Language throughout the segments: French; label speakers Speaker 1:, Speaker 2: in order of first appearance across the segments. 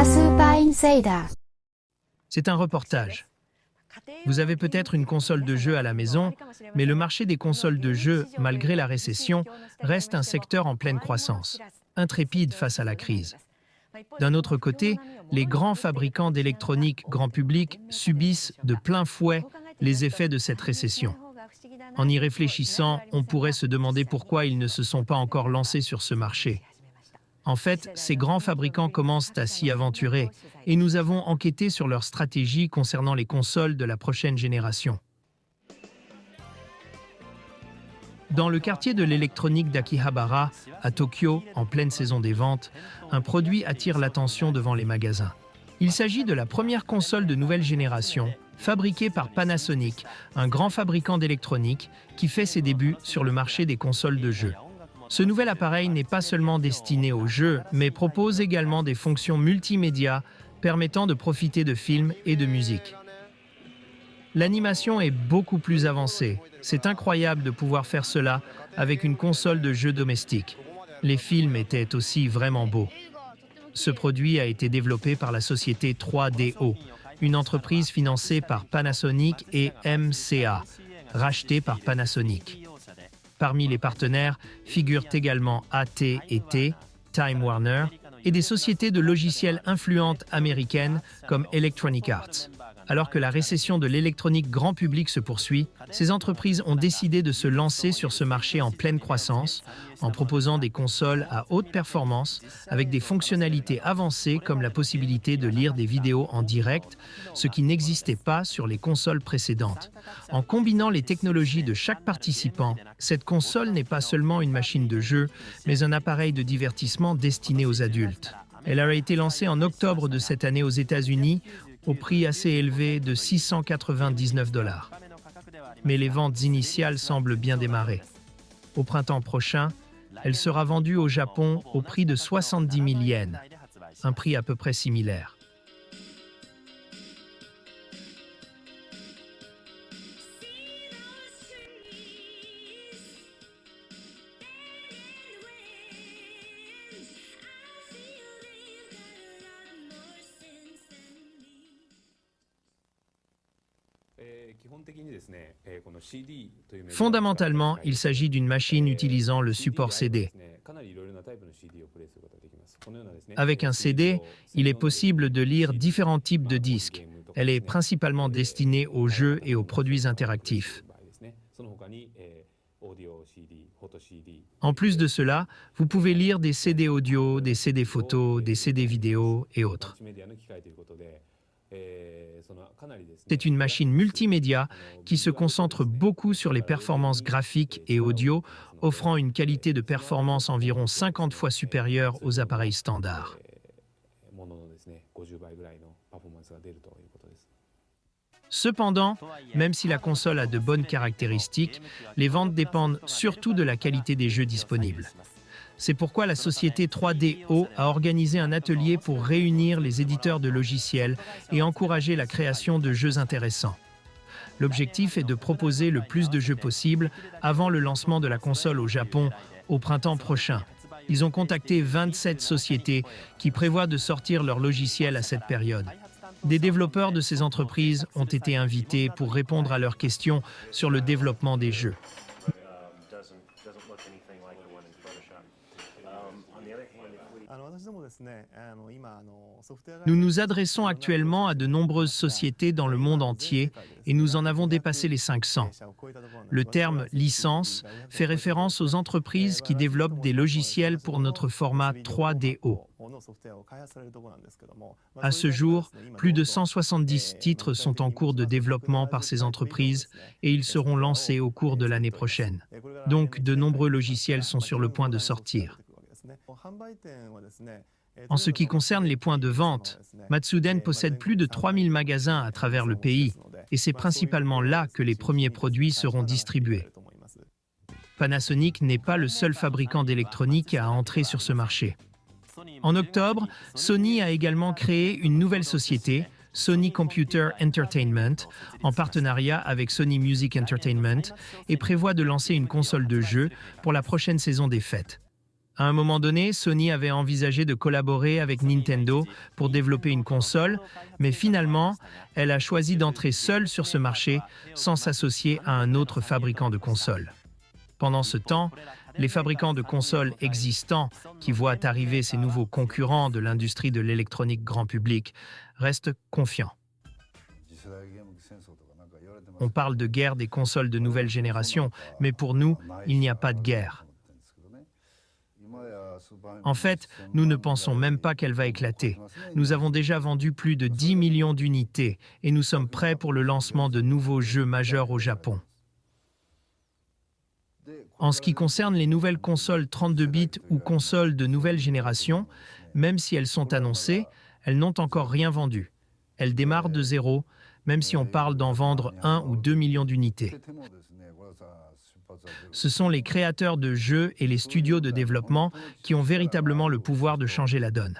Speaker 1: スーパーインセイダー。
Speaker 2: C'est un reportage. Vous avez peut-être une console de jeu à la maison, mais le marché des consoles de jeux, malgré la récession, reste un secteur en pleine croissance, intrépide face à la crise. D'un autre côté, les grands fabricants d'électronique grand public subissent de plein fouet les effets de cette récession. En y réfléchissant, on pourrait se demander pourquoi ils ne se sont pas encore lancés sur ce marché. En fait, ces grands fabricants commencent à s'y aventurer et nous avons enquêté sur leur stratégie concernant les consoles de la prochaine génération. Dans le quartier de l'électronique d'Akihabara, à Tokyo, en pleine saison des ventes, un produit attire l'attention devant les magasins. Il s'agit de la première console de nouvelle génération, fabriquée par Panasonic, un grand fabricant d'électronique qui fait ses débuts sur le marché des consoles de jeux. Ce nouvel appareil n'est pas seulement destiné aux jeux, mais propose également des fonctions multimédia permettant de profiter de films et de musique. L'animation est beaucoup plus avancée. C'est incroyable de pouvoir faire cela avec une console de jeux domestique. Les films étaient aussi vraiment beaux. Ce produit a été développé par la société 3DO, une entreprise financée par Panasonic et MCA, rachetée par Panasonic. Parmi les partenaires figurent également AT&T, Time Warner et des sociétés de logiciels influentes américaines comme Electronic Arts. Alors que la récession de l'électronique grand public se poursuit, ces entreprises ont décidé de se lancer sur ce marché en pleine croissance en proposant des consoles à haute performance avec des fonctionnalités avancées comme la possibilité de lire des vidéos en direct, ce qui n'existait pas sur les consoles précédentes. En combinant les technologies de chaque participant, cette console n'est pas seulement une machine de jeu, mais un appareil de divertissement destiné aux adultes. Elle a été lancée en octobre de cette année aux États-Unis au prix assez élevé de $699. Mais les ventes initiales semblent bien démarrer. Au printemps prochain, elle sera vendue au Japon au prix de 70 000 yens, un prix à peu près similaire. Fondamentalement, il s'agit d'une machine utilisant le support CD. Avec un CD, il est possible de lire différents types de disques. Elle est principalement destinée aux jeux et aux produits interactifs. En plus de cela, vous pouvez lire des CD audio, des CD photos, des CD vidéo et autres. C'est une machine multimédia qui se concentre beaucoup sur les performances graphiques et audio, offrant une qualité de performance environ 50 fois supérieure aux appareils standards. Cependant, même si la console a de bonnes caractéristiques, les ventes dépendent surtout de la qualité des jeux disponibles. C'est pourquoi la société 3DO a organisé un atelier pour réunir les éditeurs de logiciels et encourager la création de jeux intéressants. L'objectif est de proposer le plus de jeux possible avant le lancement de la console au Japon au printemps prochain. Ils ont contacté 27 sociétés qui prévoient de sortir leurs logiciels à cette période. Des développeurs de ces entreprises ont été invités pour répondre à leurs questions sur le développement des jeux. Nous nous adressons actuellement à de nombreuses sociétés dans le monde entier et nous en avons dépassé les 500. Le terme « licence » fait référence aux entreprises qui développent des logiciels pour notre format 3DO. À ce jour, plus de 170 titres sont en cours de développement par ces entreprises et ils seront lancés au cours de l'année prochaine. Donc, de nombreux logiciels sont sur le point de sortir. En ce qui concerne les points de vente, Matsuden possède plus de 3000 magasins à travers le pays et c'est principalement là que les premiers produits seront distribués. Panasonic n'est pas le seul fabricant d'électronique à entrer sur ce marché. En octobre, Sony a également créé une nouvelle société, Sony Computer Entertainment, en partenariat avec Sony Music Entertainment et prévoit de lancer une console de jeu pour la prochaine saison des fêtes. À un moment donné, Sony avait envisagé de collaborer avec Nintendo pour développer une console, mais finalement, elle a choisi d'entrer seule sur ce marché sans s'associer à un autre fabricant de consoles. Pendant ce temps, les fabricants de consoles existants qui voient arriver ces nouveaux concurrents de l'industrie de l'électronique grand public restent confiants. On parle de guerre des consoles de nouvelle génération, mais pour nous, il n'y a pas de guerre. En fait, nous ne pensons même pas qu'elle va éclater. Nous avons déjà vendu plus de 10 millions d'unités et nous sommes prêts pour le lancement de nouveaux jeux majeurs au Japon. En ce qui concerne les nouvelles consoles 32 bits ou consoles de nouvelle génération, même si elles sont annoncées, elles n'ont encore rien vendu. Elles démarrent de zéro, même si on parle d'en vendre 1 ou 2 millions d'unités. Ce sont les créateurs de jeux et les studios de développement qui ont véritablement le pouvoir de changer la donne.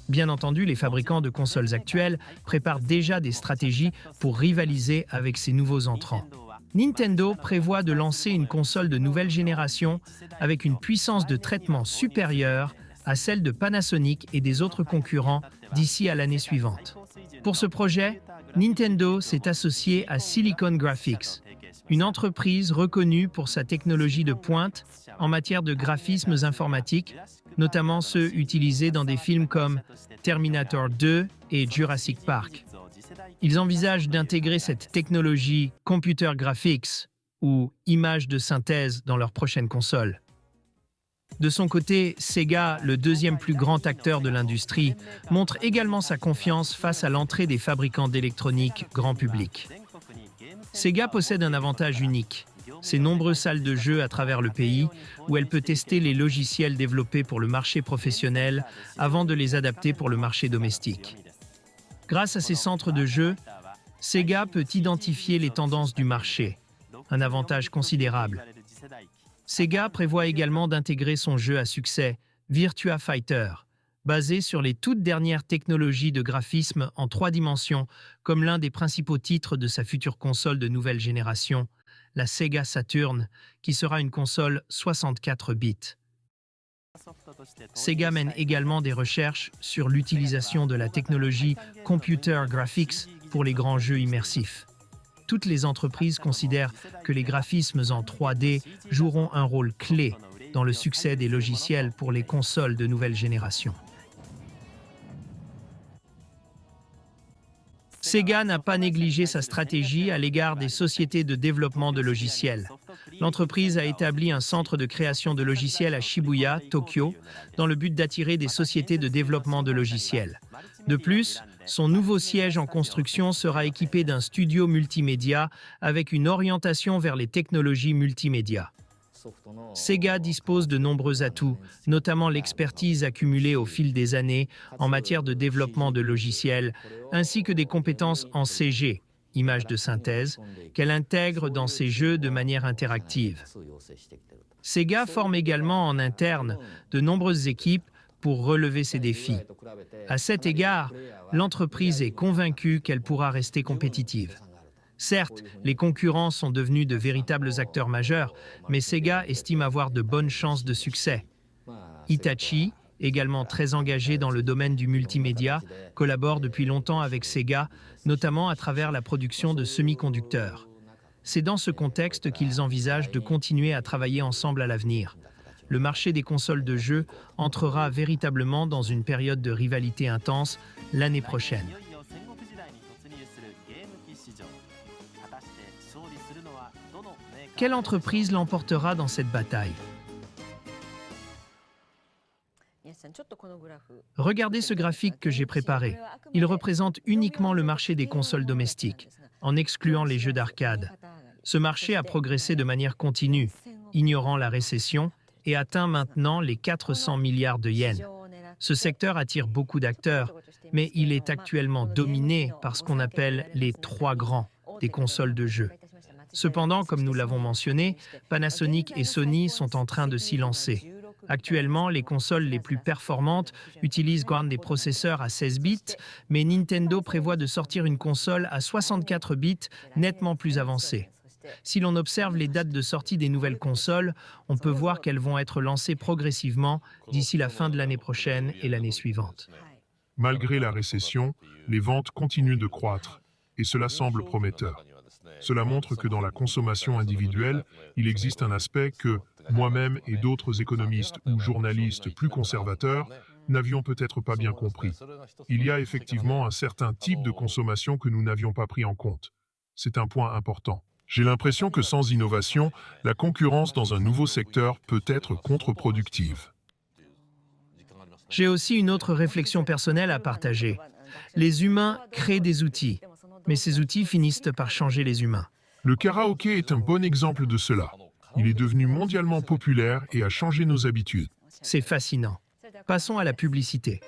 Speaker 2: Bien entendu, les fabricants de consoles actuels préparent déjà des stratégies pour rivaliser avec ces nouveaux entrants. Nintendo prévoit de lancer une console de nouvelle génération avec une puissance de traitement supérieure à celle de Panasonic et des autres concurrents d'ici à l'année suivante. Pour ce projet, Nintendo s'est associé à Silicon Graphics, une entreprise reconnue pour sa technologie de pointe en matière de graphismes informatiques, notamment ceux utilisés dans des films comme Terminator 2 et Jurassic Park. Ils envisagent d'intégrer cette technologie Computer Graphics ou image de synthèse dans leur prochaine console. De son côté, Sega, le deuxième plus grand acteur de l'industrie, montre également sa confiance face à l'entrée des fabricants d'électronique grand public. Sega possède un avantage unique, ses nombreuses salles de jeux à travers le pays où elle peut tester les logiciels développés pour le marché professionnel avant de les adapter pour le marché domestique. Grâce à ces centres de jeux, Sega peut identifier les tendances du marché, un avantage considérable. Sega prévoit également d'intégrer son jeu à succès, Virtua Fighter, basé sur les toutes dernières technologies de graphisme en 3 dimensions, comme l'un des principaux titres de sa future console de nouvelle génération, la Sega Saturn, qui sera une console 64 bits. Sega mène également des recherches sur l'utilisation de la technologie Computer Graphics pour les grands jeux immersifs. Toutes les entreprises considèrent que les graphismes en 3D joueront un rôle clé dans le succès des logiciels pour les consoles de nouvelle génération. Sega n'a pas négligé sa stratégie à l'égard des sociétés de développement de logiciels. L'entreprise a établi un centre de création de logiciels à Shibuya, Tokyo, dans le but d'attirer des sociétés de développement de logiciels. De plus, son nouveau siège en construction sera équipé d'un studio multimédia avec une orientation vers les technologies multimédia. Sega dispose de nombreux atouts, notamment l'expertise accumulée au fil des années en matière de développement de logiciels, ainsi que des compétences en CG, images de synthèse, qu'elle intègre dans ses jeux de manière interactive. Sega forme également en interne de nombreuses équipes pour relever ces défis. À cet égard, l'entreprise est convaincue qu'elle pourra rester compétitive. Certes, les concurrents sont devenus de véritables acteurs majeurs, mais Sega estime avoir de bonnes chances de succès. Hitachi, également très engagé dans le domaine du multimédia, collabore depuis longtemps avec Sega, notamment à travers la production de semi-conducteurs. C'est dans ce contexte qu'ils envisagent de continuer à travailler ensemble à l'avenir. Le marché des consoles de jeux entrera véritablement dans une période de rivalité intense l'année prochaine. Quelle entreprise l'emportera dans cette bataille? Regardez ce graphique que j'ai préparé. Il représente uniquement le marché des consoles domestiques, en excluant les jeux d'arcade. Ce marché a progressé de manière continue, ignorant la récession, et atteint maintenant les 400 milliards de yens. Ce secteur attire beaucoup d'acteurs, mais il est actuellement dominé par ce qu'on appelle les 3 grands des consoles de jeux. Cependant, comme nous l'avons mentionné, Panasonic et Sony sont en train de s'y lancer. Actuellement, les consoles les plus performantes utilisent des processeurs à 16 bits, mais Nintendo prévoit de sortir une console à 64 bits nettement plus avancée. Si l'on observe les dates de sortie des nouvelles consoles, on peut voir qu'elles vont être lancées progressivement d'ici la fin de l'année prochaine et l'année suivante.
Speaker 1: Malgré la récession, les ventes continuent de croître et cela semble prometteur. Cela montre que dans la consommation individuelle, il existe un aspect que moi-même et d'autres économistes ou journalistes plus conservateurs n'avions peut-être pas bien compris. Il y a effectivement un certain type de consommation que nous n'avions pas pris en compte. C'est un point important. J'ai l'impression que sans innovation, la concurrence dans un nouveau secteur peut être contre-productive.
Speaker 2: J'ai aussi une autre réflexion personnelle à partager. Les humains créent des outils, mais ces outils finissent par changer les humains.
Speaker 1: Le karaoké est un bon exemple de cela. Il est devenu mondialement populaire et a changé nos habitudes.
Speaker 2: C'est fascinant. Passons à la publicité.